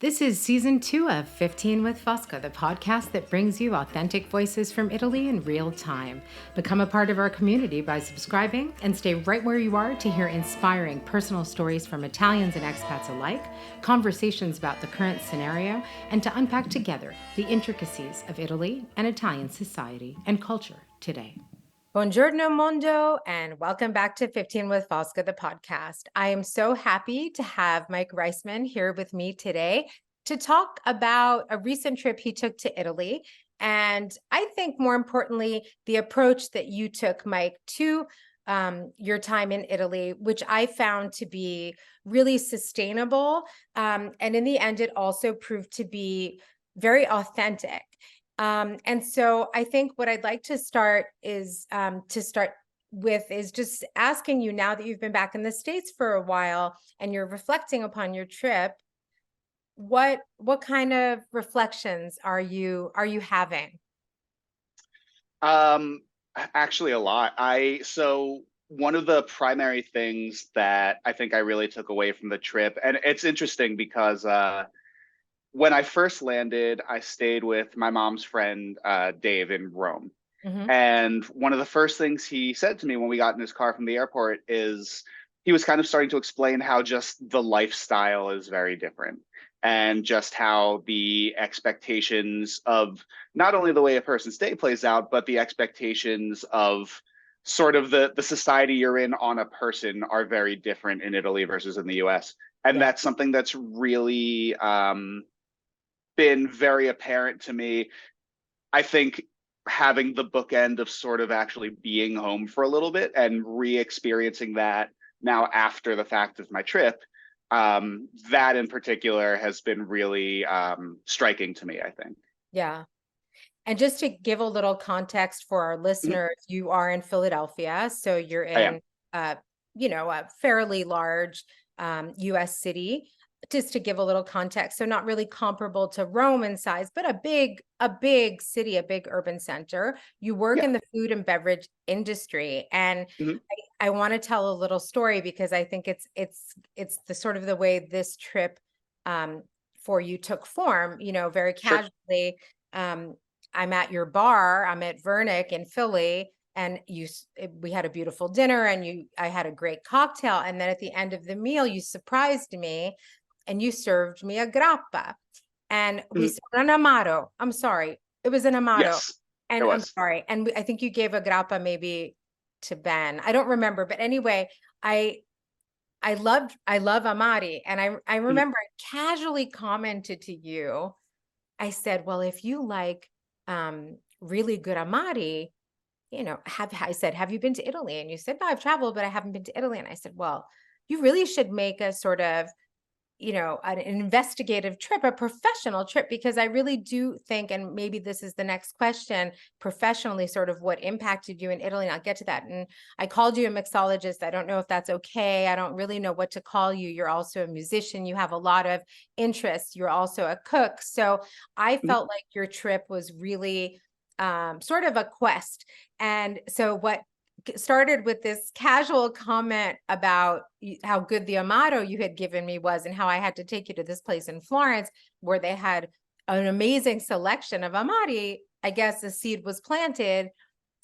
This is season 2 of 15 with Fosca, the podcast that brings you authentic voices from Italy in real time. Become a part of our community by subscribing and stay right where you are to hear inspiring personal stories from Italians and expats alike, conversations about the current scenario, and to unpack together the intricacies of Italy and Italian society and culture today. Buongiorno, Mondo, and welcome back to 15 with Fosca, the podcast. I am so happy to have Mike Reisman here with me today to talk about a recent trip he took to Italy. And I think more importantly, the approach that you took, Mike, to your time in Italy, which I found to be really sustainable. And in the end, it also proved to be very authentic. And so I think what I'd like to start is just asking you, now that you've been back in the States for a while and you're reflecting upon your trip, what kind of reflections are you having? Actually a lot. So one of the primary things that I think I really took away from the trip, and it's interesting because when I first landed, I stayed with my mom's friend, Dave, in Rome. Mm-hmm. And one of the first things he said to me when we got in his car from the airport is he was kind of starting to explain how just the lifestyle is very different and just how the expectations of not only the way a person's day plays out, but the expectations of sort of the society you're in on a person are very different in Italy versus in the US. And Yeah. that's something that's really been very apparent to me. I think having the bookend of sort of actually being home for a little bit and re-experiencing that now after the fact of my trip, that in particular has been really striking to me, I think. Yeah. And just to give a little context for our Mhm. listeners, you are in Philadelphia, so you're I am. in, a fairly large U.S. city. Just to give a little context, so not really comparable to Rome in size, but a big city, a big urban center. You work Yeah. in the food and beverage industry, and Mhm. I want to tell a little story because I think it's the sort of the way this trip for you took form. Very Sure. casually. I'm at your bar. I'm at Vernick in Philly, and we had a beautiful dinner, and I had a great cocktail, and then at the end of the meal, you surprised me, and you served me a grappa, and we Mhm. said an amaro. I'm sorry, it was an amaro, Yes, it and I'm was. sorry, and I think you gave a grappa maybe to Ben. I don't remember, but anyway, I I love amari, and I Mhm. remember I casually commented to you. I said, well, if you like really good amari, have you been to Italy? And you said, no, I've traveled, but I haven't been to Italy. And I said, well, you really should make a sort of, an investigative trip, a professional trip, because I really do think, and maybe this is the next question, professionally, sort of what impacted you in Italy. And I'll get to that. And I called you a mixologist. I don't know if that's okay. I don't really know what to call you. You're also a musician. You have a lot of interests. You're also a cook. So I Mhm. felt like your trip was really sort of a quest. And so what started with this casual comment about how good the amato you had given me was, and how I had to take you to this place in Florence where they had an amazing selection of amari. I guess the seed was planted,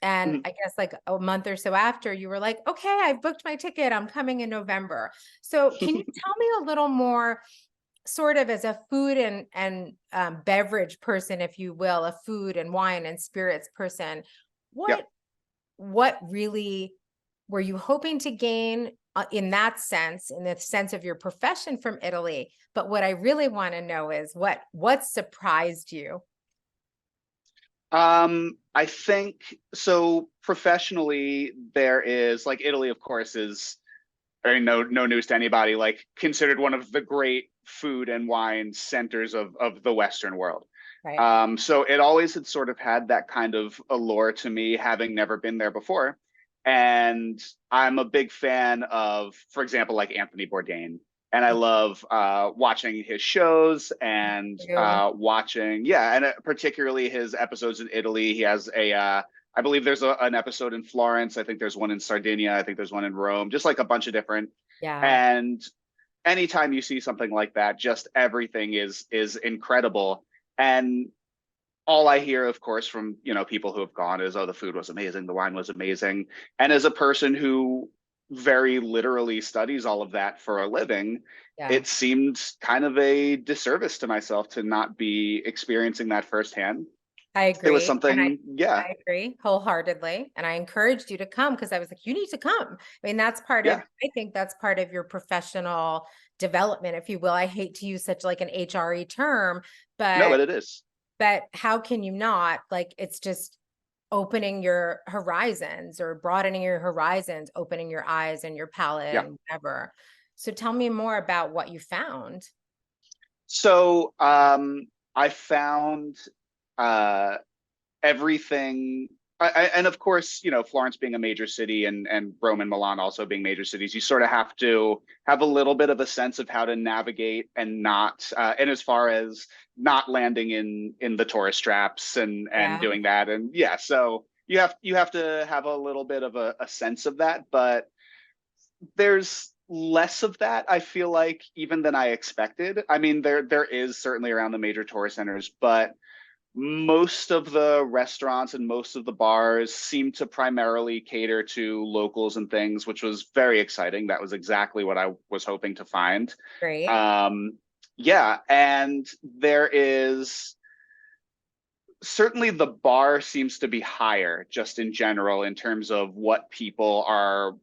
and Mhm. I guess like a month or so after, you were like, okay, I've booked my ticket, I'm coming in November. So can you tell me a little more, sort of as a food and beverage person, if you will, a food and wine and spirits person, what Yep. what really were you hoping to gain in that sense, in the sense of your profession, from Italy? But what I really want to know is what surprised you? I think so. Professionally, there is like Italy, of course, is very no news to anybody. Like considered one of the great food and wine centers of the Western world. Right. So it always had sort of had that kind of allure to me, having never been there before. And I'm a big fan of, for example, like Anthony Bourdain. And I love watching his shows and You. watching, yeah, and particularly his episodes in Italy. He has I believe there's an episode in Florence. I think there's one in Sardinia. I think there's one in Rome. Just like a bunch of different, Yeah. and anytime you see something like that, just everything is incredible. And all I hear, of course, from people who have gone is, oh, the food was amazing, the wine was amazing. And as a person who very literally studies all of that for a living, Yeah. it seemed kind of a disservice to myself to not be experiencing that firsthand. I It was agree. And something, yeah, I agree wholeheartedly. And I encouraged you to come because I was like, you need to come. I mean, that's part of, yeah, I think that's part of your professional development, if you will. I hate to use such like an HRE term, no, but but it is, how can you not? Like, it's just opening your horizons or broadening your horizons, opening your eyes and your palate yeah. and whatever. So tell me more about what you found. So I found uh, everything. And of course, Florence being a major city and Rome and Milan also being major cities, you sort of have to have a little bit of a sense of how to navigate and not, and as far as not landing in the tourist traps and Yeah, doing that. And yeah, so you have to have a little bit of a sense of that, but there's less of that, I feel like, even than I expected. I mean, there is certainly around the major tourist centers, but most of the restaurants and most of the bars seem to primarily cater to locals and things, which was very exciting. That was exactly what I was hoping to find. great. Um, yeah, and there is certainly the bar seems to be higher just in general in terms of what people are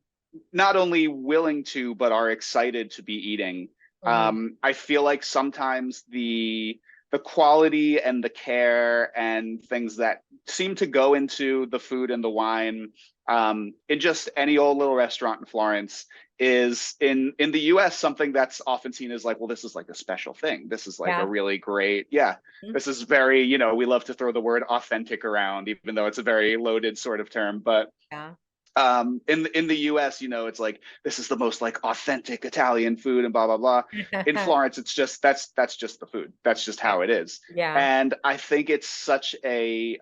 not only willing to, but are excited to be eating. Mhm. I feel like sometimes the quality and the care and things that seem to go into the food and the wine in just any old little restaurant in Florence is in the US something that's often seen as like, well, this is like a special thing. This is like a Yeah. really great, yeah. Mhm. This is very, we love to throw the word authentic around, even though it's a very loaded sort of term. But Yeah. in the US, it's like this is the most like authentic Italian food and blah blah blah. In Florence, it's just that's just the food. That's just Yeah. how it is. Yeah. And I think it's such a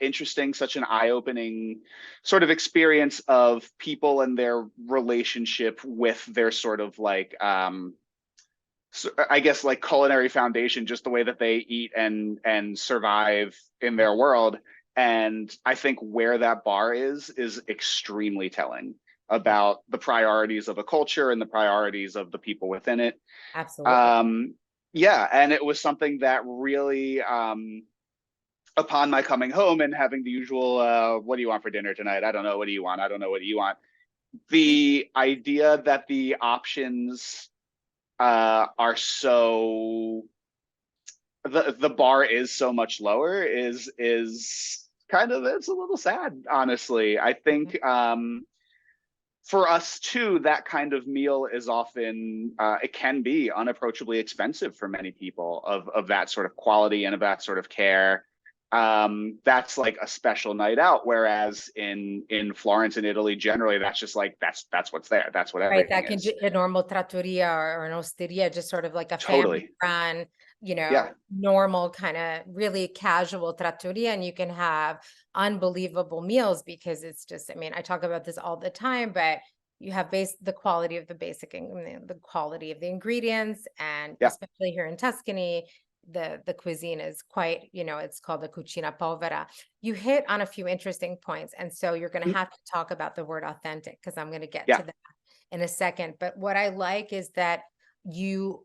interesting, such an eye-opening sort of experience of people and their relationship with their sort of like so I guess like culinary foundation, just the way that they eat and survive in Yeah. their world. And I think where that bar is extremely telling Yeah. about the priorities of a culture and the priorities of the people within it. Absolutely. Um, yeah, and it was something that really, upon my coming home and having the usual, what do you want for dinner tonight? I don't know. What do you want? I don't know. What do you want? The idea that the options are so the bar is so much lower is kind of it's a little sad, honestly. I Mhm. think for us too, that kind of meal is often it can be unapproachably expensive for many people of that sort of quality and of that sort of care. That's like a special night out, whereas in Florence and Italy, generally, that's just like that's what's there. That's what Right, everything that can is. a normal trattoria or an osteria, just sort of like a family Totally. run, Yeah. normal kind of really casual trattoria, and you can have unbelievable meals because it's just, I mean, I talk about this all the time, but you have the quality of the the quality of the ingredients, and Yeah. especially here in Tuscany, the cuisine is quite, it's called the cucina povera. You hit on a few interesting points, and so you're going to Mhm. have to talk about the word authentic because I'm going to get Yeah. to that in a second. But what I like is that you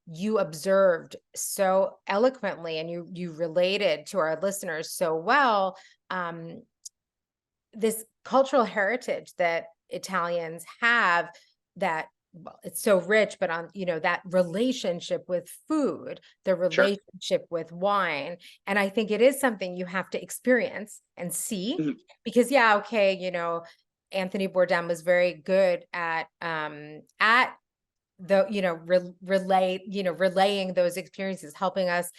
you observed so eloquently and you related to our listeners so well, um, this cultural heritage that Italians have, that, well, it's so rich, but on, that relationship with food, the Sure. relationship with wine. And I think it is something you have to experience and see, Mhm. because yeah, okay, Anthony Bourdain was very good at the, relaying those experiences, helping us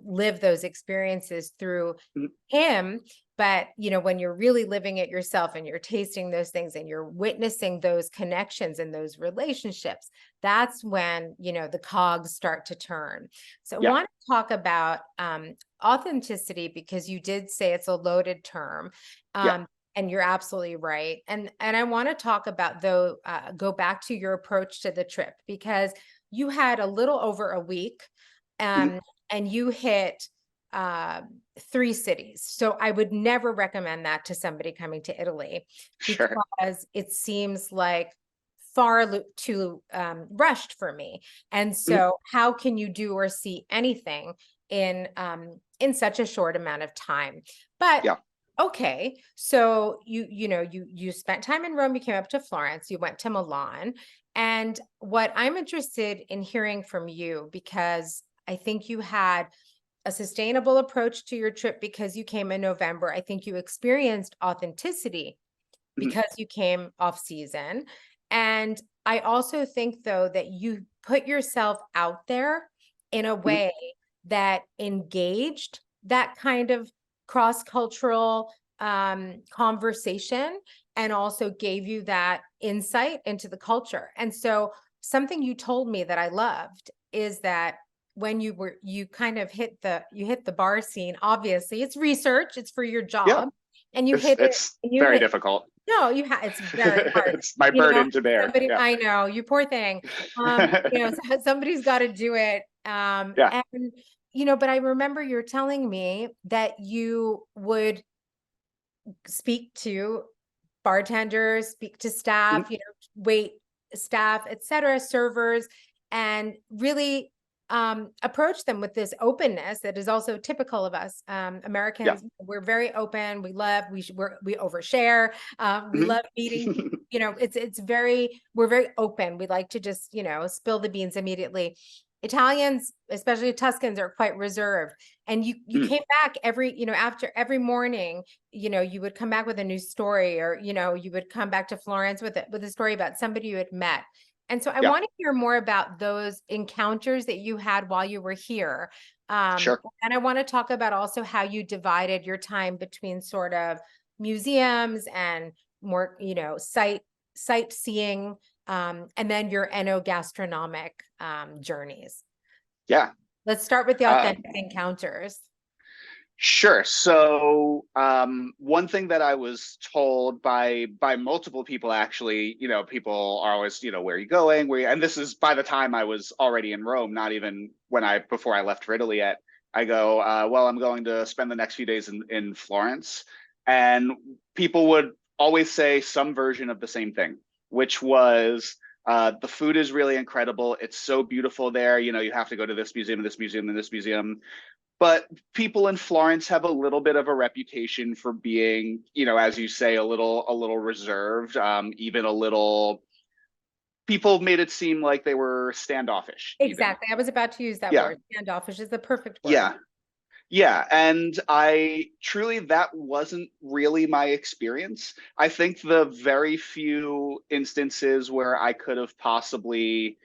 live those experiences through Mhm. him. But when you're really living it yourself and you're tasting those things and you're witnessing those connections and those relationships, that's when the cogs start to turn. So I Yeah. want to talk about authenticity, because you did say it's a loaded term. Yeah. um, And you're absolutely right. And I want to talk about though, go back to your approach to the trip, because you had a little over a week, Mhm. and you hit uh, 3 cities. So I would never recommend that to somebody coming to Italy, Sure. because it seems like far too rushed for me. And Mhm. so how can you do or see anything in such a short amount of time? But Yeah. okay, so you spent time in Rome, you came up to Florence, you went to Milan. And what I'm interested in hearing from you, because I think you had a sustainable approach to your trip because you came in November. I think you experienced authenticity Mhm. because you came off season. And I also think, though, that you put yourself out there in a Mhm. way that engaged that kind of cross-cultural conversation, and also gave you that insight into the culture. And so something you told me that I loved is that when you kind of hit the bar scene. Obviously it's research, it's for your Yeah. job, and you It's hit it, it's and you very hit difficult. no, it's very hard. It's my You know, burden to bear. somebody, Yeah. I know, you poor thing. Somebody's got to do it. Yeah. And but I remember you're telling me that you would speak to bartenders, speak to staff, Mhm. wait staff, etc., servers, and really approach them with this openness that is also typical of us. Yeah. Americans, we're very open. We love, we overshare. We Mhm. love meeting. It's very, we're very open. We like to just, spill the beans immediately. Italians, especially Tuscans, are quite reserved. And you Mhm. came back after every morning, you would come back with a new story, or you would come back to Florence with a story about somebody you had met. And so I Yeah. want to hear more about those encounters that you had while you were here. Sure. And I want to talk about also how you divided your time between sort of museums and more, sightseeing, and then your enogastronomic journeys. Yeah. Let's start with the Uh, authentic encounters. Sure. So, one thing that I was told by multiple people, actually, people are always, where are you going? And this is by the time I was already in Rome, not even before I left for Italy yet. I go, well, I'm going to spend the next few days in Florence, and people would always say some version of the same thing, which was, the food is really incredible. It's so beautiful there. You have to go to this museum and this museum and this museum, but people in Florence have a little bit of a reputation for being, as you say, a little reserved, even a little. People made it seem like they were standoffish, even. Exactly. I was about to use that Yeah, word. Standoffish is the perfect word. yeah, yeah. And I truly, that wasn't really my experience. I think the very few instances where I could have possibly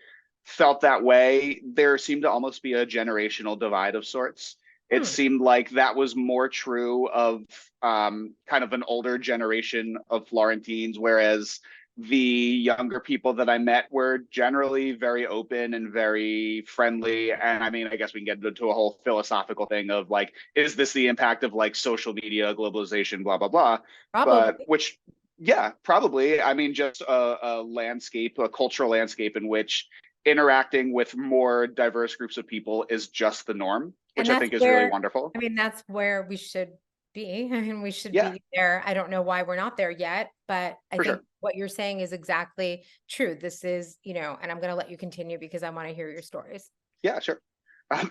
felt that way, there seemed to almost be a generational divide of sorts. It Hmm. seemed like that was more true of kind of an older generation of Florentines, whereas the younger people that I met were generally very open and very friendly. And I mean, I guess we can get into a whole philosophical thing of like, is this the impact of like social media, globalization, blah, blah, blah. But Probably. which, yeah, probably. I mean, just a landscape, a cultural landscape in which interacting with more diverse groups of people is just the norm, And which I that's think is really where, wonderful. I mean, that's where we should be. I mean, we should Yeah, be there. I don't know why we're not there yet, but I for think sure. what you're saying is exactly true. This is, and I'm going to let you continue because I want to hear your stories. Yeah, sure.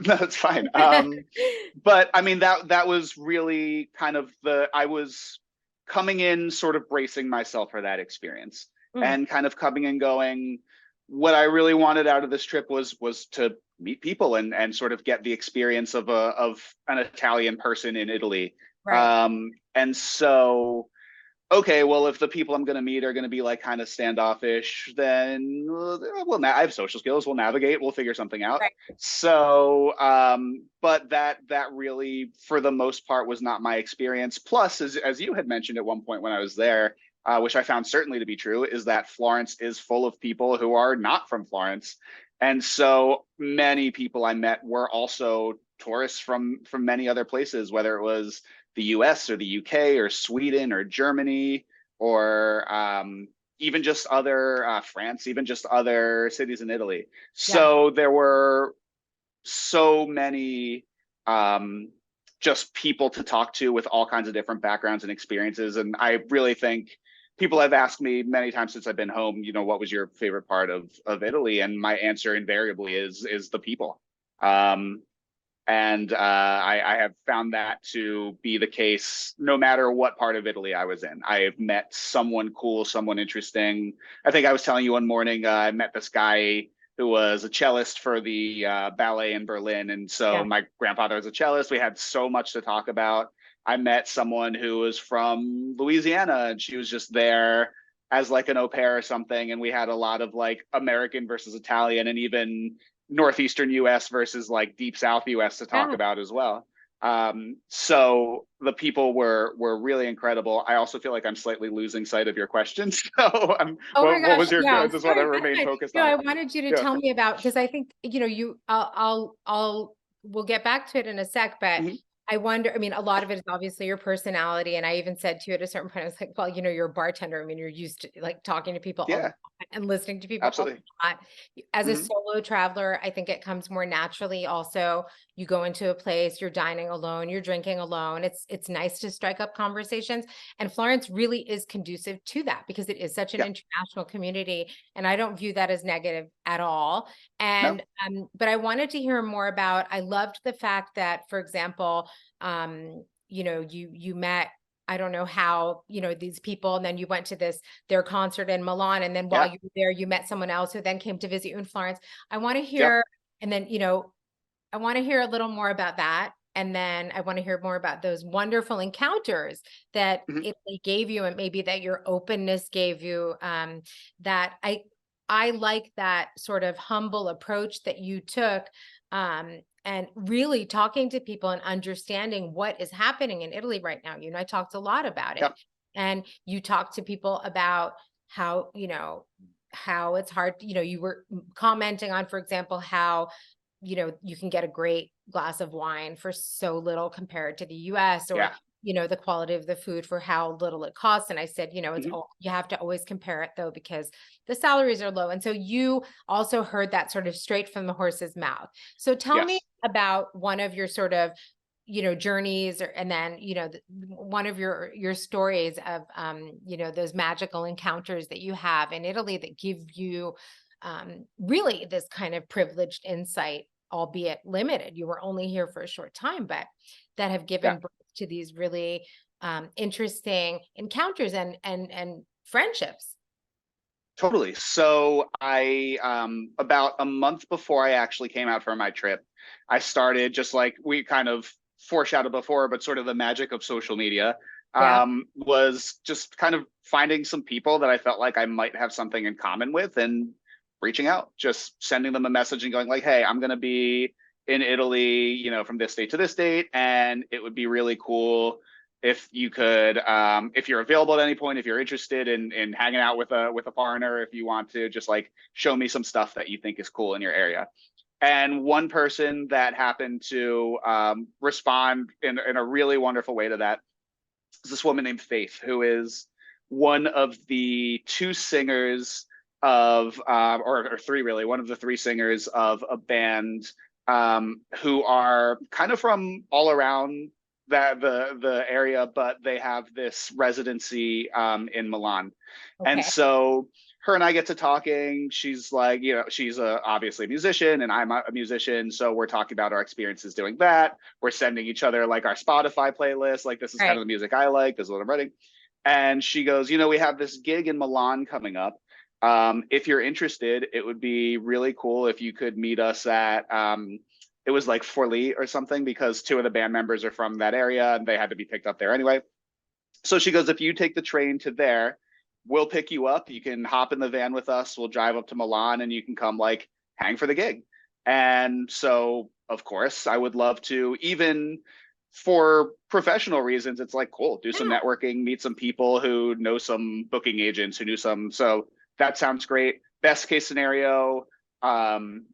No, it's fine. But I mean, that was really kind of I was coming in sort of bracing myself for that experience, Mm. and kind of coming and going. What I really wanted out of this trip was to meet people and sort of get the experience of an Italian person in Italy. Right. And so, okay, well, if the people I'm going to meet are going to be like kind of standoffish, then I have social skills. We'll navigate. We'll figure something out. Right. So, but that really, for the most part, was not my experience. Plus, as you had mentioned at one point when I was there, which I found certainly to be true, is that Florence is full of people who are not from Florence, and so many people I met were also tourists from many other places, whether it was the US or the UK or Sweden or Germany or even just other France, even just other cities in Italy. Yeah. So there were so many just people to talk to with all kinds of different backgrounds and experiences. And I really think people have asked me many times since I've been home, what was your favorite part of Italy? And my answer invariably is the people. And I have found that to be the case no matter what part of Italy I was in. I have met someone cool, someone interesting. I think I was telling you one morning, I met this guy who was a cellist for the ballet in Berlin. And so Yeah. my grandfather was a cellist. We had so much to talk about. I met someone who was from Louisiana, and she was just there as like an au pair or something. And we had a lot of like American versus Italian and even northeastern US versus like deep south US to talk Yeah. about as well. So the people were really incredible. I also feel like I'm slightly losing sight of your questions. So Oh my what gosh, was your? yeah. I just want to Sorry, that's remain fine. focused No, on I it. wanted you to Yeah. tell me about, because I think, we'll get back to it in a sec, but Mhm. I wonder, I mean, a lot of it is obviously your personality. And I even said to you at a certain point, I was like, well, you're a bartender. I mean, you're used to like talking to people a lot Yeah, and listening to people a absolutely. lot. As a Hmm. solo traveler, I think it comes more naturally. Also, you go into a place, you're dining alone, you're drinking alone. It's nice to strike up conversations. And Florence really is conducive to that because it is such an Yeah. international community. And I don't view that as negative at all. No. And but I wanted to hear more about, I loved the fact that, for example, you met, I don't know how, these people, and then you went to their concert in Milan. And then while Yeah. you were there, you met someone else who then came to visit you in Florence. I want to Yeah. hear, and then, I want to hear a little more about that. And then I want to hear more about those wonderful encounters that Hmm. Italy gave you, and maybe that your openness gave you. That I like that sort of humble approach that you took, and really talking to people and understanding what is happening in Italy right now. I talked a lot about it, Yeah. and you talked to people about how, how it's hard. You were commenting on, for example, how you can get a great glass of wine for so little compared to the US, or Yeah. the quality of the food for how little it costs. And I said, it's Hmm. all, you have to always compare it though, because the salaries are low. And so you also heard that sort of straight from the horse's mouth. So tell me Yes. about one of your sort of journeys, or and then one of your stories of those magical encounters that you have in Italy that give you really this kind of privileged insight, albeit limited. You were only here for a short time, but that have Yeah. given birth to these really interesting encounters and friendships. Totally. So I about a month before I actually came out for my trip, I started just like we kind of foreshadowed before, but sort of the magic of social media Yeah. was just kind of finding some people that I felt like I might have something in common with and reaching out, just sending them a message and going like, "Hey, I'm going to be in Italy, from this date to this date, and it would be really cool if you could, if you're available at any point, if you're interested in hanging out with a foreigner, if you want to just like show me some stuff that you think is cool in your area." And one person that happened to respond in a really wonderful way to that is this woman named Faith, who is one of the two singers of, or three really, one of the three singers of a band who are kind of from all around the area, but they have this residency in Milan. And Okay. so her and I get to talking. She's like, she's obviously a musician, and I'm a musician. So we're talking about our experiences doing that. We're sending each other like our Spotify playlist. Like, this is kind Right. of the music I like. This is what I'm writing. And she goes, we have this gig in Milan coming up. If you're interested, it would be really cool if you could meet us at, it was like Forlì or something, because two of the band members are from that area and they had to be picked up there anyway. So she goes, if you take the train to there, we'll pick you up. You can hop in the van with us. We'll drive up to Milan and you can come like hang for the gig. And so, of course, I would love to, even for professional reasons. It's like, cool, do some Yeah. networking, meet some people who know some booking agents who knew some. So that sounds great. Best case scenario, um,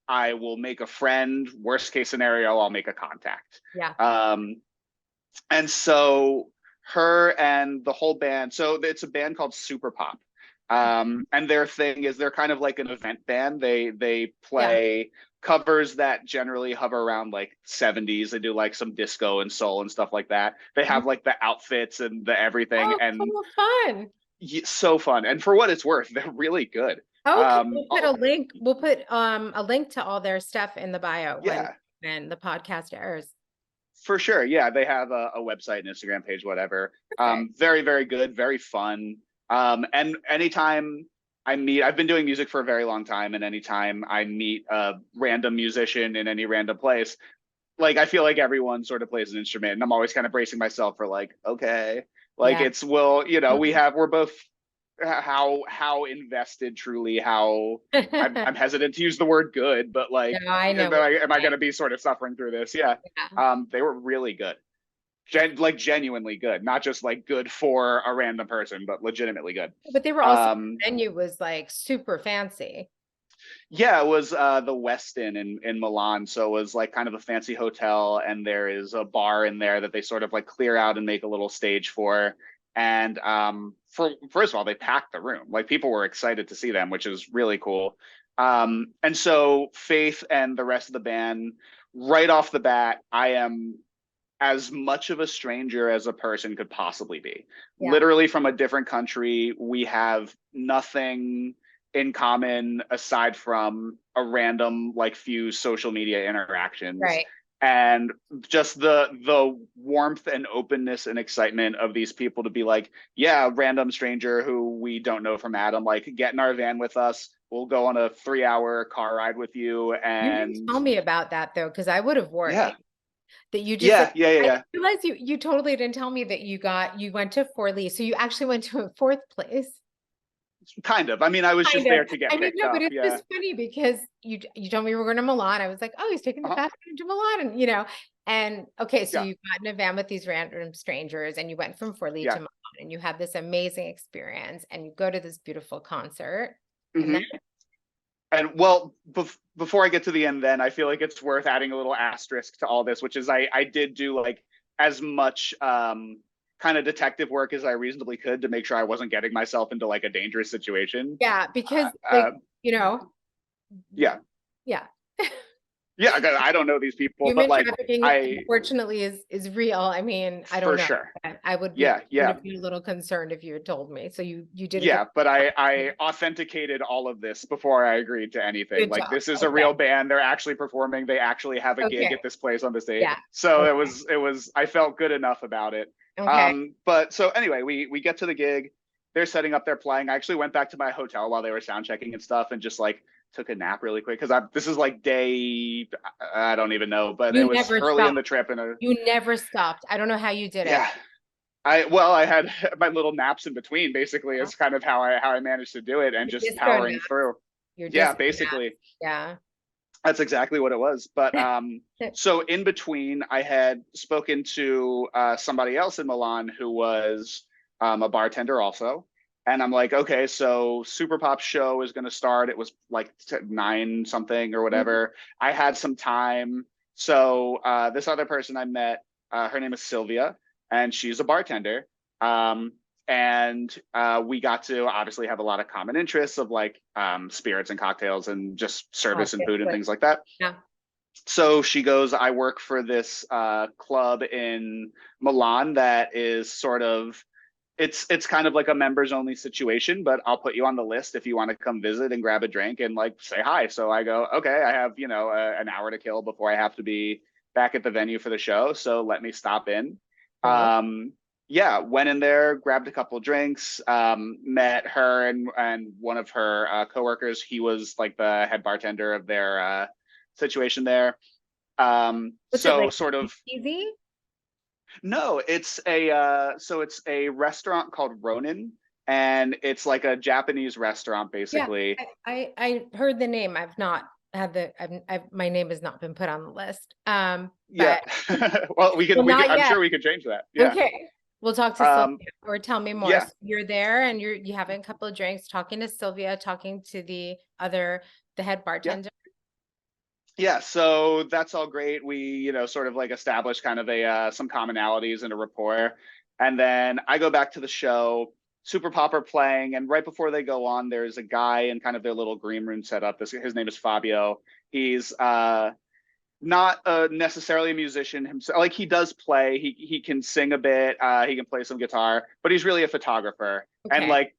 I will make a friend. Worst case scenario, I'll make a contact. Yeah. Um, and so her and the whole band, so it's a band called Super Pop. And their thing is they're kind of like an event band. They Yeah. play covers that generally hover around like 70s. They do like some disco and soul and stuff like that. They have like the outfits and the everything, Oh, and cool, fun. so fun. And for what it's worth, they're really good. Okay, we'll put a Oh, link. We'll put a link to all their stuff in the bio yeah, when the podcast airs. for sure. Yeah, they have a website, an Instagram page, whatever. Perfect. Very, very good, very fun. And anytime I've been doing music for a very long time, and anytime I meet a random musician in any random place, like I feel like everyone sort of plays an instrument, and I'm always kind of bracing myself for like, okay, like Yeah. it's we're both how invested truly how I'm hesitant to use the word good, but like No, I know what am I you're going to be sort of suffering through this? Yeah. saying. They were really good. Like genuinely good, not just like good for a random person, but legitimately good. But they were also, Um, the venue was like super fancy. yeah, it was the Westin in Milan, so it was like kind of a fancy hotel, and there is a bar in there that they sort of like clear out and make a little stage for. And for first of all, they packed the room. Like people were excited to see them, which is really cool. And so Faith and the rest of the band, right off the bat, I am as much of a stranger as a person could possibly be. Yeah. Literally from a different country, we have nothing in common aside from a random like few social media interactions. Right. And just the warmth and openness and excitement of these people to be like, yeah, random stranger who we don't know from Adam, like get in our van with us. We'll go on a 3 hour car ride with you. You didn't And tell me about that though, because I would have yeah, worried that you just yeah, like, yeah, yeah, I yeah. realized you totally didn't tell me that you went to Fort Lee. So you actually went to a fourth place. Kind of. I mean, I was Kind just of. there to I get mean, picked no, but up. it's Yeah. just funny because you told me we were going to Milan. I was like, oh, he's taking the Uh-huh. fast food to Milan, and and okay, so Yeah. you got in a van with these random strangers, and you went from Fort Lee to Yeah. Milan, and you had this amazing experience, and you go to this beautiful concert, and then Hmm. And well, before I get to the end, then I feel like it's worth adding a little asterisk to all this, which is I did do like as much kind of detective work as I reasonably could to make sure I wasn't getting myself into like a dangerous situation. yeah, because Uh, like uh, you know, yeah. yeah. Yeah. I don't know these people, but Human like trafficking, I, unfortunately, is real. I mean, I don't for know. sure. But I Yeah. would Yeah. have been a little concerned if you had told me. So you did a Yeah, but I authenticated all of this before I agreed to anything. good Like job. this is a Okay. real band. They're actually performing. They actually have a gig Okay. at this place on this date. Yeah. So Okay. it was I felt good enough about it. Okay. But so anyway, we get to the gig. They're setting up, they're playing. I actually went back to my hotel while they were sound checking and stuff and just like took a nap really quick because I this is like day I don't even know, but it You was never early in stopped. the trip and You never stopped. I don't know how you did it. yeah. I had my little naps in between. Basically, is kind of how I managed to do it, and Your just disco powering nap. through. Your Yeah, disco nap. basically, Yeah. that's exactly what it was. But so in between, I had spoken to somebody else in Milan who was a bartender also, and I'm like, okay, so Super Pop show is going to start. It was like 9 something or Mhm. whatever. I had some time, so this other person I met, her name is Sylvia, and she's a bartender. Um, and we got to obviously have a lot of common interests of like spirits and cocktails and just Oh, service and good, food and good. things like that. Yeah. So she goes, I work for this club in Milan that is sort of it's kind of like a members only situation, but I'll put you on the list if you want to come visit and grab a drink and like say hi. So I go, okay, I have an hour to kill before I have to be back at the venue for the show, so let me stop in. Cool. Yeah, went in there, grabbed a couple drinks, met her and one of her coworkers. He was like the head bartender of their situation there. What's it So like? sort of Easy? no, it's a it's a restaurant called Ronin, and it's like a Japanese restaurant Yeah. basically. I heard the name. I've not had my name has not been put on the list. Yeah. But Well, well, we can not I'm yet. sure we could change that. Yeah. Okay. We'll talk to Um Sylvia or tell me more. yeah. So you're there and you having a couple of drinks, talking to Sylvia, talking to the head Yeah. bartender. Yeah, so that's all great. We, sort of like established kind of a some commonalities and a rapport. And then I go back to the show, Super Pop are playing, and right before they go on, there's a guy in kind of their little green room setup. His name is Fabio. He's not necessarily a musician himself. Like he does play, he can sing a bit, he can play some guitar, but he's really a photographer. And Okay. like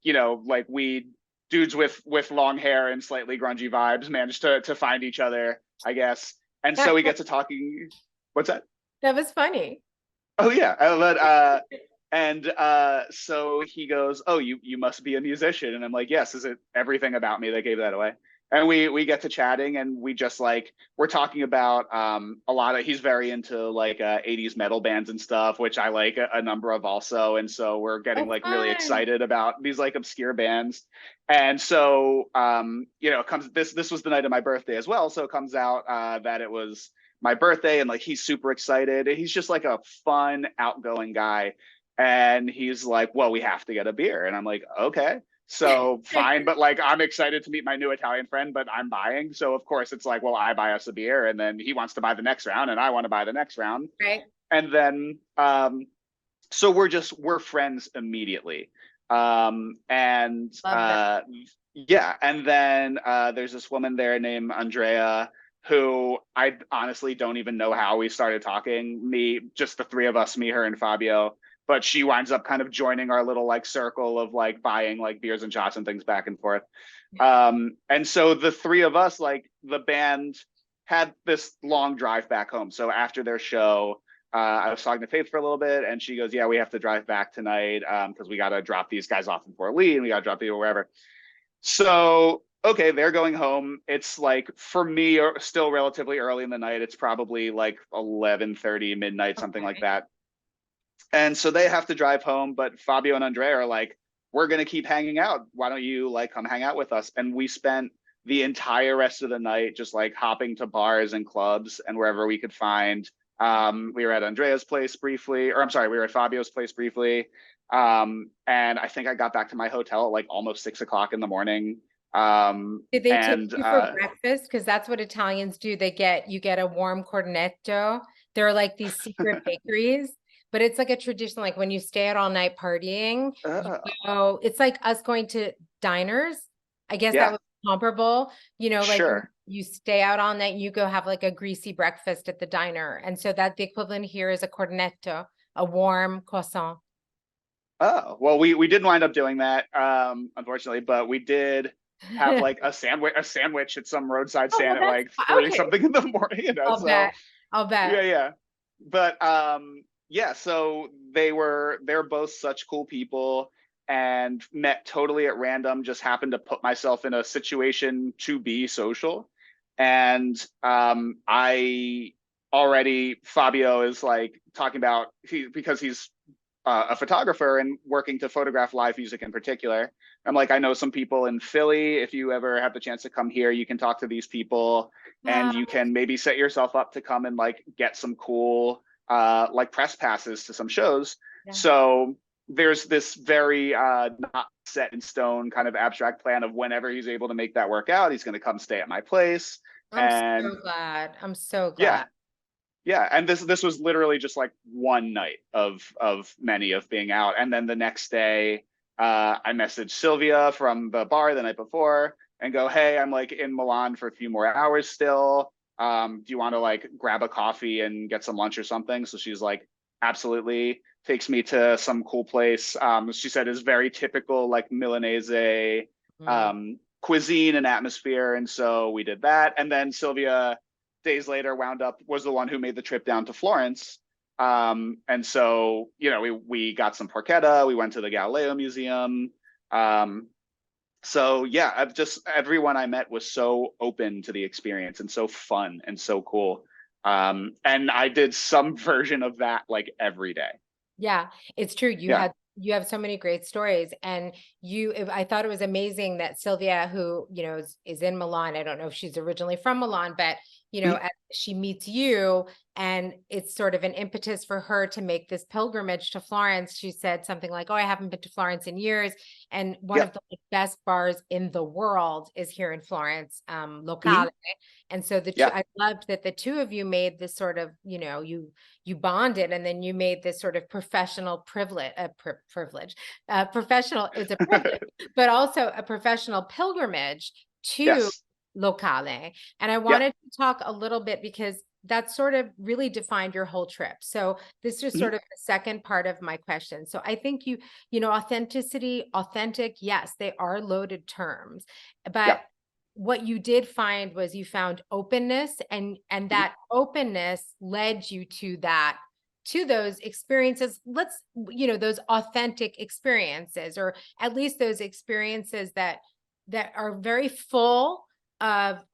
like we dudes with long hair and slightly grungy vibes managed to find each other, I guess. And so we get to talking. What's that? That was funny. Oh yeah, but and so he goes, "Oh, you must be a musician," and I'm like, "Yes." Is it everything about me that gave that away? And we get to chatting, and we just like we're talking about a lot of. He's very into like 80s metal bands and stuff, which I like a number of also, and so we're getting Oh, like really fun. excited about these like obscure bands. And so it comes this was the night of my birthday as well, so it comes out that it was my birthday, and like he's super excited. He's just like a fun, outgoing guy. And he's like, "Well, we have to get a beer." And I'm like, "Okay." So fine, but like I'm excited to meet my new Italian friend, but I'm buying. So of course it's like, well, I buy us a beer, and then he wants to buy the next round, and I want to buy the next round. Right. And then so we're friends immediately. And Love that. yeah, and then there's this woman there named Andrea who I honestly don't even know how we started talking. Just the three of us, me, her, and Fabio. But she winds up kind of joining our little like circle of like buying like beers and shots and things back and forth. And so the three of us, like the band, had this long drive back home. So after their show, I was talking to Faith for a little bit, and she goes, "Yeah, we have to drive back tonight because we got to drop these guys off in Fort Lee, and we got to drop people wherever." So okay, they're going home. It's like for me, still relatively early in the night. It's probably like 11:30, midnight, something like Okay. that. And so they have to drive home, but Fabio and Andrea are like, "We're gonna keep hanging out. Why don't you like come hang out with us?" And we spent the entire rest of the night just like hopping to bars and clubs and wherever we could find. We were at Andrea's place briefly, or I'm sorry, we were at Fabio's place briefly. And I think I got back to my hotel at like almost 6 o'clock in the morning. Did they take And you for breakfast? Because that's what Italians do. You get a warm cornetto. There are like these secret bakeries, but it's like a tradition. Like when you stay out all night partying, you uh, go, it's like us going to diners. I guess that yeah, was comparable, like when sure. you stay out all night, you go have like a greasy breakfast at the diner. And so that the equivalent here is a cornetto, a warm croissant. Oh, well, we didn't wind up doing that, unfortunately, but we did have like a sandwich at some roadside Oh, stand well, at that's like three okay. something in the morning, I'll so bet. I'll yeah, bet. yeah. But yeah, so they're both such cool people and met totally at random, just happened to put myself in a situation to be social. And I already Fabio is like talking about because he's a photographer and working to photograph live music in particular. I'm like, I know some people in Philly. If you ever have the chance to come here, you can talk to these people, and you can maybe set yourself up to come and like get some cool like press passes to some shows. Yeah. So there's this very not set in stone kind of abstract plan of whenever he's able to make that work out, he's going to come stay at my place. I'm And so glad. I'm so yeah, glad. yeah, and this was literally just like one night of many of being out, and then the next day, I messaged Sylvia from the bar the night before and go, "Hey, I'm like in Milan for a few more hours still. Do you want to like grab a coffee and get some lunch or something?" So she's like, "Absolutely." Takes me to some cool place. She said is very typical like Milanese Mm. cuisine and atmosphere, and so we did that. And then Sylvia days later wound up was the one who made the trip down to Florence. And so, we got some porchetta, we went to the Galileo Museum. So yeah, I've just everyone I met was so open to the experience and so fun and so cool. And I did some version of that like every day. Yeah, it's true. Yeah. You have so many great stories, and I thought it was amazing that Sylvia, who is in Milan. I don't know if she's originally from Milan, but as she meets you, and it's sort of an impetus for her to make this pilgrimage to Florence. She said something like, "Oh, I haven't been to Florence in years, and one Yeah. of the best bars in the world is here in Florence, Mhm. Locale." And so Yeah. I loved that the two of you made this sort of, you bonded, and then you made this sort of professional professional, it's a privilege, but also a professional pilgrimage to Yes. Locale. And I Yeah. wanted to talk a little bit because that sort of really defined your whole trip. So this is Mhm. sort of the second part of my question. So I think authenticity, authentic, yes, they are loaded terms, Yeah. but what you did find was you found openness, and Mhm. that openness led you to those experiences, those authentic experiences, or at least those experiences that are very full of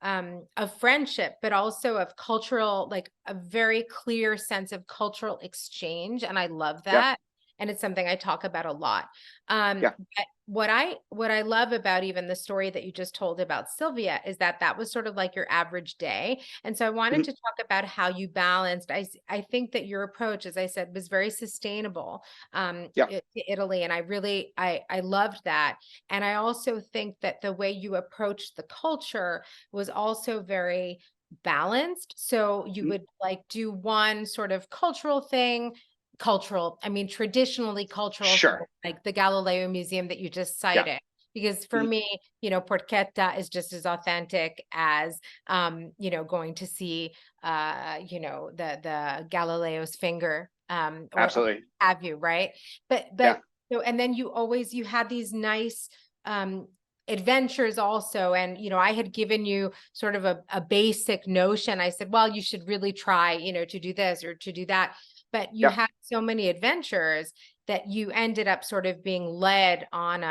friendship, but also of cultural, like a very clear sense of cultural exchange. And I love Yeah. that. And it's something I talk about a lot. Yeah. But what I love about even the story that you just told about Sylvia is that was sort of like your average day. And so I wanted Mhm. to talk about how you balanced. I think that your approach, as I said, was very sustainable Yeah. to Italy. And I loved that. And I also think that the way you approached the culture was also very balanced. So you Mhm. would like do one sort of cultural thing, I mean, traditionally cultural, so Sure. like the Galileo Museum that you just Yeah. cited. Because for Mhm. me, porchetta is just as authentic as, going to see, the Galileo's finger, or Absolutely. have you, right? Yeah. So, and then you had these nice, um, adventures also. And, I had given you sort of a basic notion. I said, well, you should really try, to do this or to do that. But you Yeah. had so many adventures that you ended up sort of being led on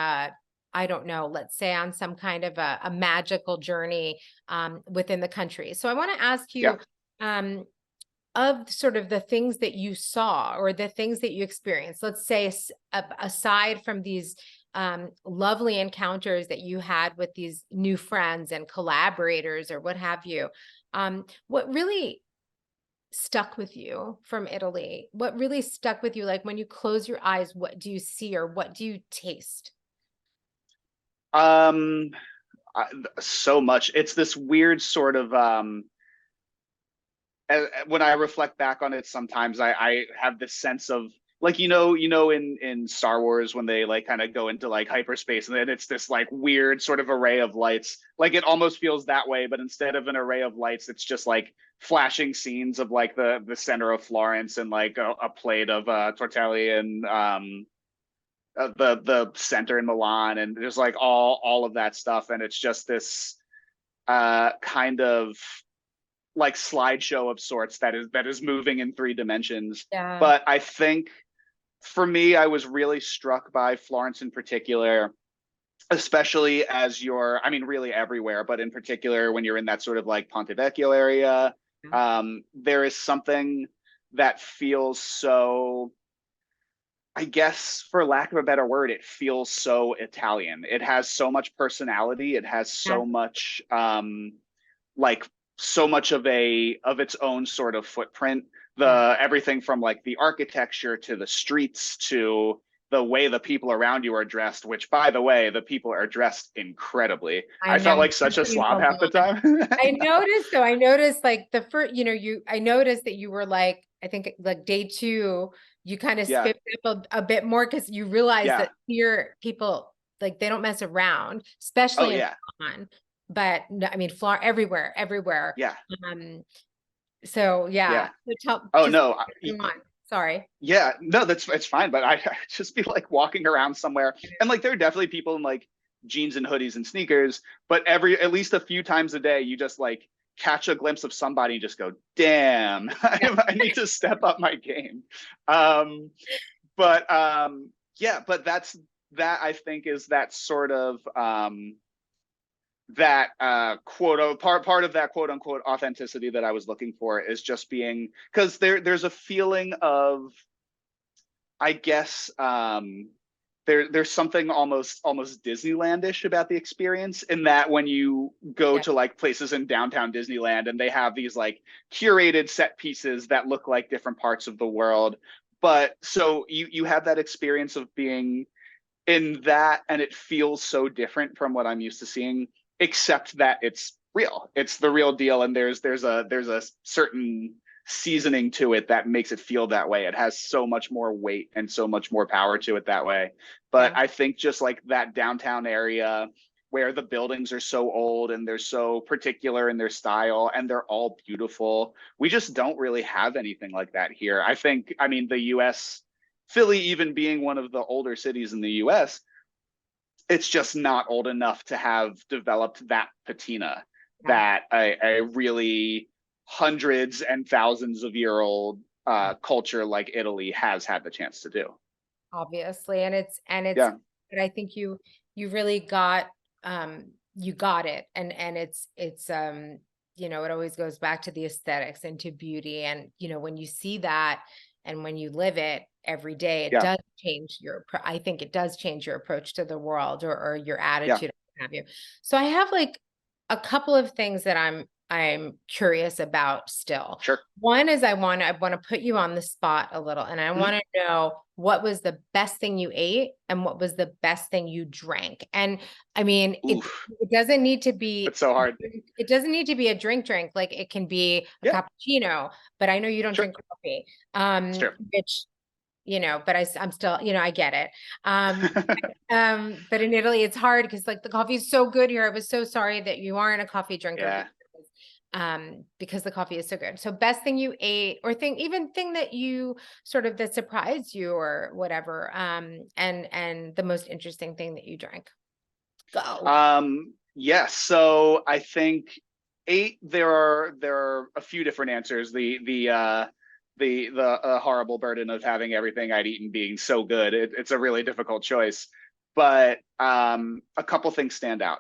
I don't know, let's say on some kind of a magical journey within the country. So I want to ask Yeah. you, um, of sort of the things that you saw or the things that you experienced, let's say aside from these lovely encounters that you had with these new friends and collaborators or what have you, what really stuck with you from Italy? What really stuck with you? Like when you close your eyes, what do you see or what do you taste? Um, so much. It's this weird sort of when I reflect back on it, sometimes I have this sense of like in Star Wars when they like kind of go into like hyperspace and then it's this like weird sort of array of lights. Like it almost feels that way, but instead of an array of lights, it's just like flashing scenes of like the center of Florence and like a plate of tortelli and the center in Milan and there's like all of that stuff and it's just this kind of like slideshow of sorts that is moving in 3 dimensions. Yeah. But I think for me, I was really struck by Florence in particular, especially as you're, I mean, really everywhere, but in particular when you're in that sort of like Ponte Vecchio area, there is something that feels so. I guess, for lack of a better word, it feels so Italian. It has so much personality. It has Yeah. so much like so much of its own sort of footprint. Yeah. The everything from like the architecture to the streets to the way the people around you are dressed, which by the way, the people are dressed incredibly. I I know, felt like such a especially in slob half the Milan. time. I noticed like the first, I noticed that you were like, I think like day two, you kind of Yeah. spiffed up a bit more because you realized Yeah. that here people, like, they don't mess around, Oh especially in yeah. Milan. But no, I mean, Florida, everywhere, everywhere. Yeah. Um, so yeah, Yeah. so Oh just no. come on. Sorry. Yeah, no, that's it's fine. But I just be like walking around somewhere, and like there are definitely people in like jeans and hoodies and sneakers. But at least a few times a day, you just like catch a glimpse of somebody and just go, "Damn, Yeah. I need to step up my game." Um, but yeah, but that I think is that sort of that part of that quote unquote authenticity that I was looking for is just being because there's a feeling of I guess there's something almost Disneylandish about the experience, in that when you go Yeah. to like places in downtown Disneyland and they have these like curated set pieces that look like different parts of the world, but so you have that experience of being in that, and it feels so different from what I'm used to seeing, except that it's real. It's the real deal, and there's a certain seasoning to it that makes it feel that way. It has so much more weight and so much more power to it that way. But Yeah. I think just like that downtown area where the buildings are so old and they're so particular in their style and they're all beautiful, we just don't really have anything like that here. I think, I mean, the US, Philly even being one of the older cities in the US, it's just not old enough to have developed that patina Yeah. that a really hundreds and thousands of year old culture like Italy has had the chance to do. Obviously, and it's Yeah, but I think you really got you got it, and it's it always goes back to the aesthetics and to beauty, and when you see that and when you live it every day, it yeah, does change I think it does change your approach to the world, or your yeah, attitude, what have you. So I have like a couple of things that I'm curious about still. sure. One is I want to put you on the spot a little, and I Mhm. want to know what was the best thing you ate and what was the best thing you drank. And I mean, Oof, it doesn't need to be it's so hard. a drink, like it can be a Yeah, cappuccino, but I know you don't sure. drink coffee. It's true. Which, but I'm still, I get it. Um, but in Italy, it's hard because like the coffee is so good here. I was so sorry that you aren't a coffee drinker, Yeah. because the coffee is so good. So best thing you ate, or thing that you sort of that surprised you or whatever. And the most interesting thing that you drank. Go. Yes. So I think eight. There are a few different answers. The horrible burden of having everything I'd eaten being so good. It's a really difficult choice, but a couple things stand out.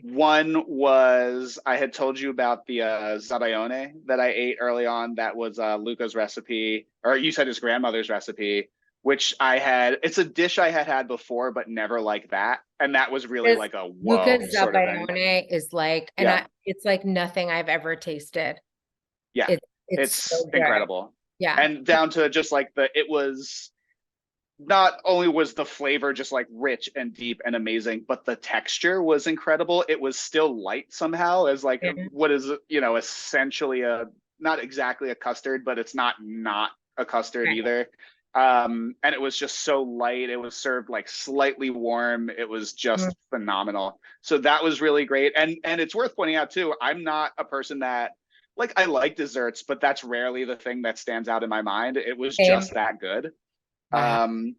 One was I had told you about the zabayone that I ate early on. That was Luca's recipe, or you said his grandmother's recipe, which I had. It's a dish I had had before, but never like that. And that was really This like a Luca whoa sort of thing. Zabaione is like, Yeah, it's like nothing I've ever tasted. yeah, It's it's so good. incredible. Yeah. And down to just like it was, not only was the flavor just like rich and deep and amazing, but the texture was incredible. It was still light somehow, as like Yeah. what is, essentially a, not exactly a custard, but it's not a custard Right. either. And it was just so light. It was served like slightly warm. It was Mm. just phenomenal. So that was really great. And it's worth pointing out too, I'm not a person that, like, I like desserts, but that's rarely the thing that stands out in my mind. It was Same. just that good. Wow. Um,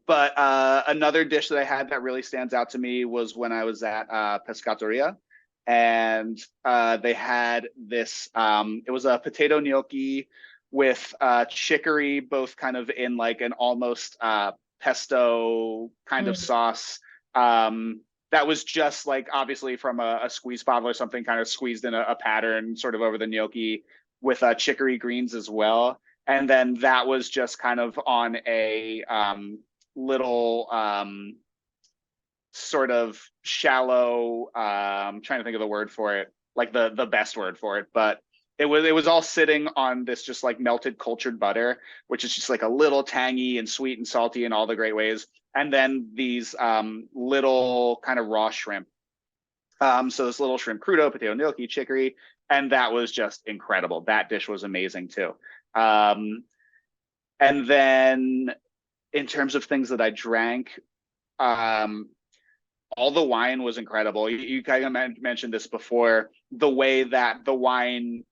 but another dish that I had that really stands out to me was when I was at Pescateria, and they had this. It was a potato gnocchi with chicory, both kind of in like an almost pesto kind of Mm. sauce. That was just like obviously from a squeeze bottle or something, kind of squeezed in a pattern, sort of over the gnocchi with chicory greens as well. And then that was just kind of on a little sort of shallow, trying to think of the word for it, like the best word for it, but it was all sitting on this just like melted cultured butter, which is just like a little tangy and sweet and salty in all the great ways. And then these little kind of raw shrimp. So this little shrimp crudo, potato gnocchi, chicory, and that was just incredible. That dish was amazing too. Um, and then in terms of things that I drank, um, all the wine was incredible. You kind of mentioned this before, the way that the wine,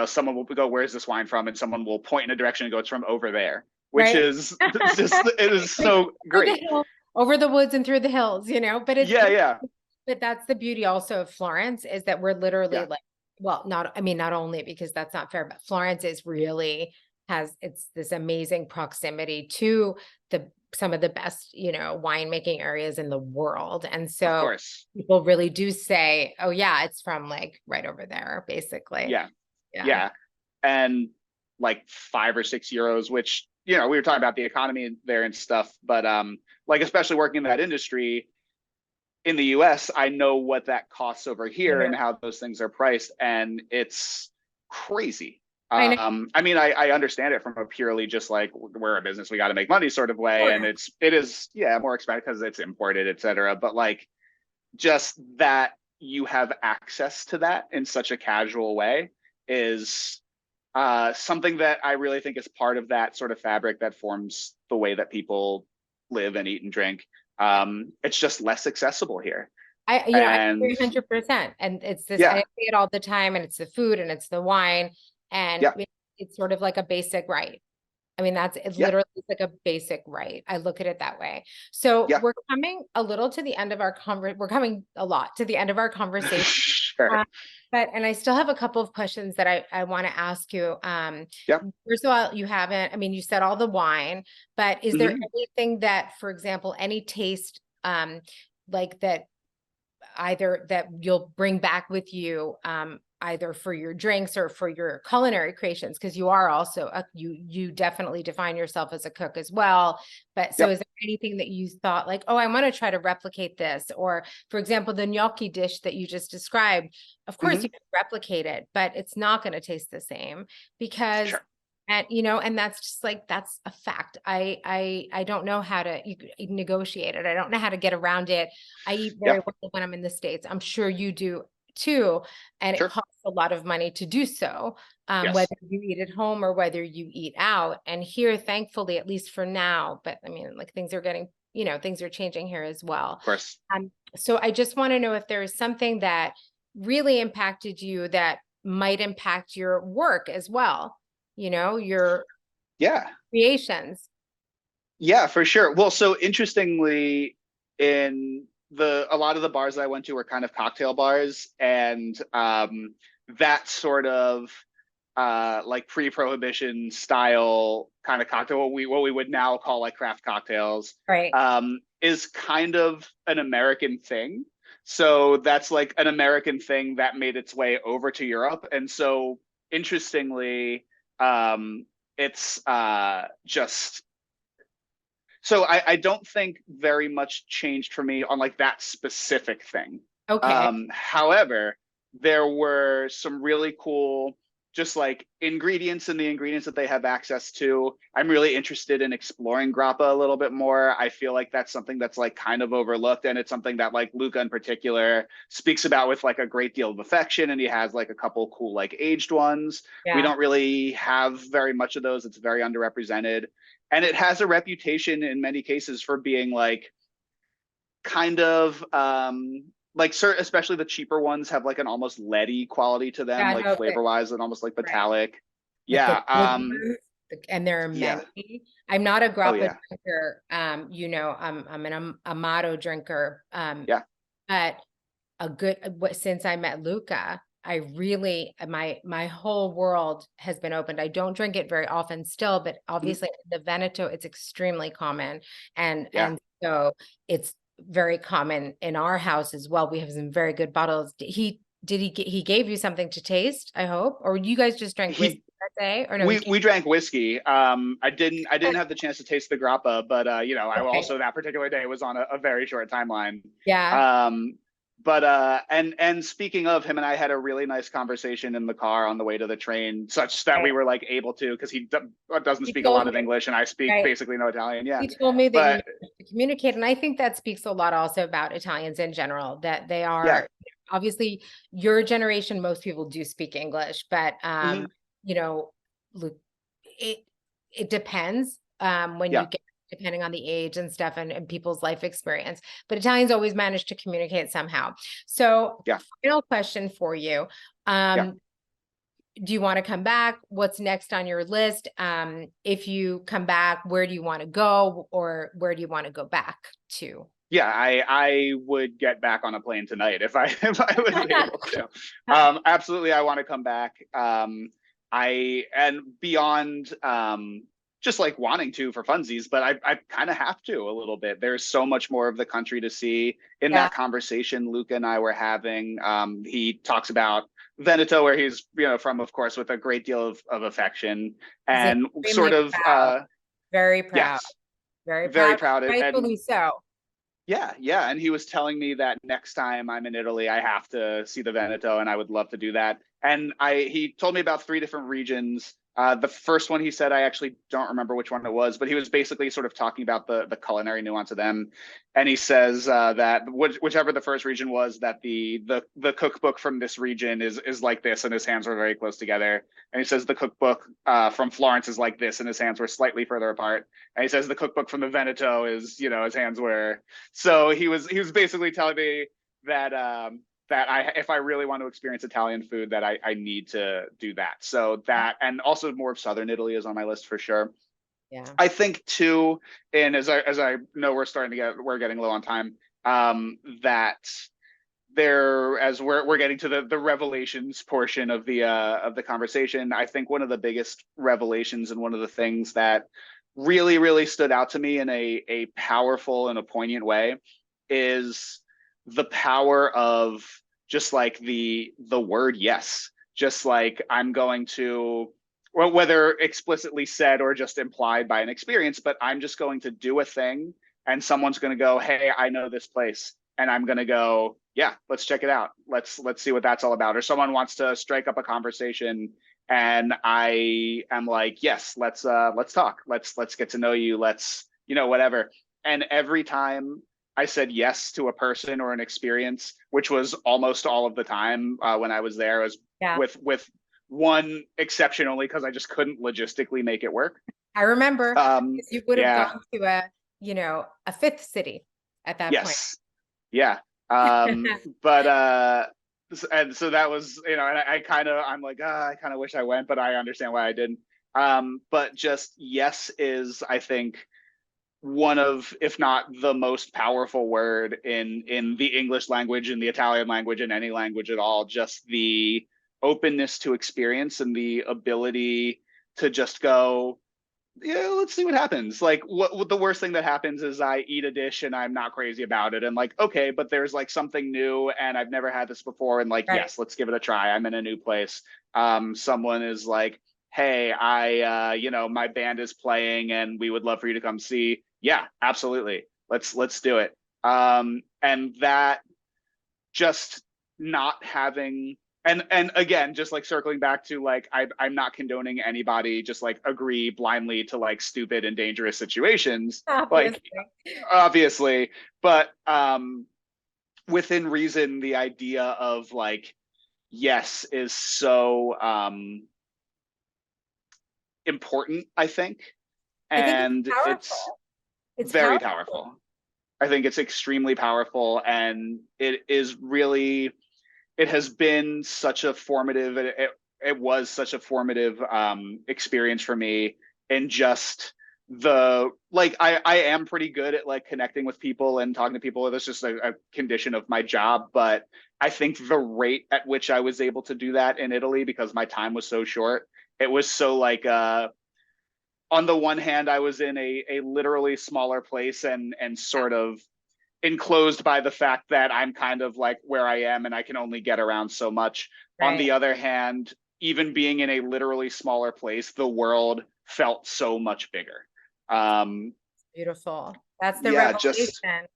someone will go, "Where's this wine from?" And someone will point in a direction and go, "It's from over there," which Right. is just, it is Like so through the great. hill, over the woods and through the hills, but Yeah, yeah, but that's the beauty also of Florence, is that we're literally yeah, like, well, not, I mean, not only because that's not fair, but Florence is really it's this amazing proximity to some of the best, winemaking areas in the world. And of so course. people really do say, oh yeah, it's from like right over there, basically. Yeah, Yeah. yeah. And like 5 or 6 euros, which you know, we were talking about the economy there and stuff, but like especially working in that industry in the US, I know what that costs over I here know. and how those things are priced, and it's crazy. I know. I mean, I understand it from a purely just like we're a business, we got to make money sort of way, and it is yeah more expensive because it's imported, et cetera. But like just that you have access to that in such a casual way is something that I really think is part of that sort of fabric that forms the way that people live and eat and drink. It's just less accessible here. I And agree 100%. And it's this, I yeah, say it all the time, and it's the food and it's the wine, and yeah, it's sort of like a basic right. I mean, it's yeah, literally like a basic right. I look at it that way. So yeah. we're coming a little to the end of our we're coming a lot to the end of our conversation. Sure. Uh, and I still have a couple of questions that I want to ask you. Yeah. First of all, you haven't, I mean, you said all the wine, but is there Hmm. anything that, for example, any taste, like that either that you'll bring back with you, either for your drinks or for your culinary creations, because you are also you definitely define yourself as a cook as well. But so is Yep. there anything that you thought like, oh, I want to try to replicate this? Or for example, the gnocchi dish that you just described, of course Hmm. you can replicate it, but it's not going to taste the same because, Sure. and and that's just like, that's a fact. I don't know how to negotiate it. I don't know how to get around it. I eat very Yeah. well when I'm in the States. I'm sure you do too. And it Sure. costs a lot of money to do so, Yes. whether you eat at home or whether you eat out. And here, thankfully, at least for now, but I mean, like things are getting, things are changing here as well. Of course. So I just want to know if there is something that really impacted you that might impact your work as well, your Yeah. creations. Yeah, for sure. Well, so interestingly, in a lot of the bars that I went to were kind of cocktail bars, and that sort of like pre-prohibition style kind of cocktail, what we would now call like craft cocktails, Right. is kind of an American thing. So that's like an American thing that made its way over to Europe, and so interestingly, it's just so I don't think very much changed for me on like that specific thing. Okay. However, there were some really cool just like ingredients and the ingredients that they have access to. I'm really interested in exploring grappa a little bit more. I feel like that's something that's like kind of overlooked, and it's something that like Luca in particular speaks about with like a great deal of affection, and he has like a couple cool like aged ones. We Yeah. don't really have very much of those. It's very underrepresented, and it has a reputation in many cases for being like kind of like especially the cheaper ones have like an almost leady quality to them, Yeah. like No, flavor wise, and almost like right. metallic. Like the Yeah. good ones, and there are Yeah. many. I'm not a Oh grappa yeah. drinker. I'm an Amato drinker. Yeah. But since I met Luca, I really my whole world has been opened. I don't drink it very often still, but Mhm. obviously in the Veneto, it's extremely common, and Yeah. so it's very common in our house as well. We have some very good bottles. He gave you something to taste, I hope, or you guys just drank whiskey He that day, or no? we drank whiskey. I didn't have the chance to taste the grappa, but you know, I Okay. also that particular day was on a very short timeline. Yeah. Um, but and speaking of, him and I had a really nice conversation in the car on the way to the train, such that Right. we were like able to, because doesn't He speak a told lot me, of English and I speak right. basically no Italian. Yeah, He told me that you but managed to communicate, and I think that speaks a lot also about Italians in general, that they yeah, are obviously your generation, most people do speak English, but mhm, you know, look, it it depends when you yeah, get depending on the age and stuff and people's life experience. But Italians always manage to communicate somehow. So, yeah, final question for you. yeah. Um, do you want to come back? What's next on your list? If you come back, where do you want to go, or where do you want to go back to? Yeah, I would get back on a plane tonight if I if I was able to. Absolutely, I want to come back. I and beyond just like wanting to for funsies, but I kind of have to a little bit. There's so much more of the country to see. In Yeah, that conversation Luca and I were having, he talks about Veneto, where he's from, of course, with a great deal of affection, he's and extremely sort of proud. Very proud. Yes, Very very proud. proud. And Rightfully so. yeah, yeah. And he was telling me that next time I'm in Italy, I have to see the Veneto, and I would love to do that. And he told me about three different regions. The first one he said, I actually don't remember which one it was, but he was basically sort of talking about the culinary nuance of them. And he says that whichever the first region was, that the cookbook from this region is like this, and his hands were very close together. And he says the cookbook from Florence is like this, and his hands were slightly further apart. And he says the cookbook from the Veneto is, his hands were. So he was basically telling me that that if I really want to experience Italian food, that I need to do that. So that, and also more of Southern Italy is on my list for sure. Yeah. I think too, and as I know we're getting low on time, that there, as we're getting to the revelations portion of the conversation, I think one of the biggest revelations and one of the things that really really stood out to me in a powerful and a poignant way is the power of just like the word yes. Just like I'm going to, well, whether explicitly said or just implied by an experience, but I'm just going to do a thing, and someone's going to go, hey, I know this place, and I'm going to go, yeah, let's check it out, let's see what that's all about. Or someone wants to strike up a conversation, and I am like, yes, let's talk, let's get to know you, let's, whatever. And every time I said yes to a person or an experience, which was almost all of the time when I was there, was Yeah. with one exception only, because I just couldn't logistically make it work. I remember, because you would have Yeah. gone to a fifth city at that point. Yes. Yeah. But and so that was, and I'm like, I kind of wish I went, but I understand why I didn't. But just yes is, I think, one of, if not the most powerful word in the English language, in the Italian language, in any language at all. Just the openness to experience and the ability to just go, yeah, let's see what happens. Like, what the worst thing that happens is I eat a dish and I'm not crazy about it, and like, okay, but there's like something new and I've never had this before, and like, Right. yes, let's give it a try. I'm in a new place. Someone is like, hey, my band is playing and we would love for you to come see. Yeah, absolutely, let's do it. And that, just not having, and again, just like circling back to like, I'm not condoning anybody just like agree blindly to like stupid and dangerous situations, like, Obviously. obviously. But within reason, the idea of like yes is so important, I think. I think it's And it's powerful. It's very powerful. powerful. I think it's extremely powerful, and it is really, it has been such a formative, it was such a formative experience for me. And just the, like, I am pretty good at like connecting with people and talking to people. That's just a condition of my job. But I think the rate at which I was able to do that in Italy, because my time was so short, it was so like on the one hand, I was in a literally smaller place, and sort of enclosed by the fact that I'm kind of like where I am and I can only get around so much. On Right. the other hand, even being in a literally smaller place, the world felt so much bigger. Beautiful. That's the Yeah, just revelation.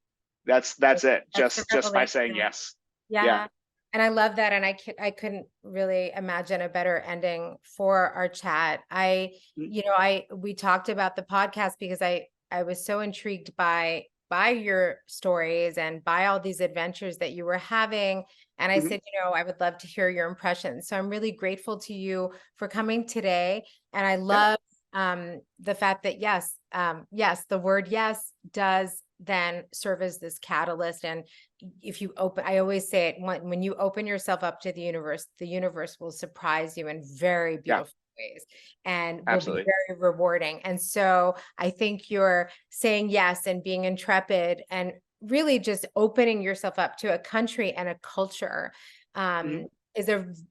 that's it. That's the Just by saying revelation. yes. Yeah. Yeah. And I love that. And I couldn't really imagine a better ending for our chat. Mm-hmm. We talked about the podcast because I was so intrigued by your stories and by all these adventures that you were having. And I Mm-hmm. said, I would love to hear your impressions. So I'm really grateful to you for coming today. And I Yeah. love the fact that yes, the word yes does then serve as this catalyst. And if you open, I always say it, when you open yourself up to the universe will surprise you in very Yeah. beautiful ways and will be Absolutely. very rewarding. And so I think you're saying yes and being intrepid and really just opening yourself up to a country and a culture Mm-hmm.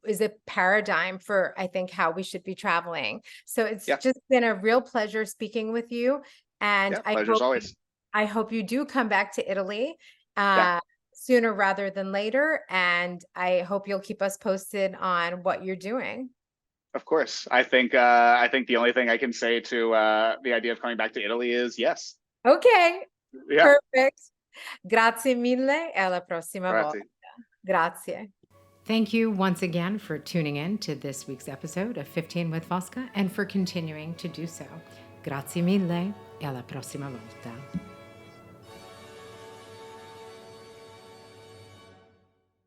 is a paradigm for, I think, how we should be traveling. So it's Yeah. just been a real pleasure speaking with you. And Yeah. Pleasure as always. I hope you do come back to Italy Yeah. sooner rather than later. And I hope you'll keep us posted on what you're doing. Of course. I think the only thing I can say to the idea of coming back to Italy is yes. Ok, Yeah. perfect. Grazie mille e alla prossima volta. Grazie. Grazie. Thank you once again for tuning in to this week's episode of 15 with Fosca and for continuing to do so. Grazie mille e alla prossima volta.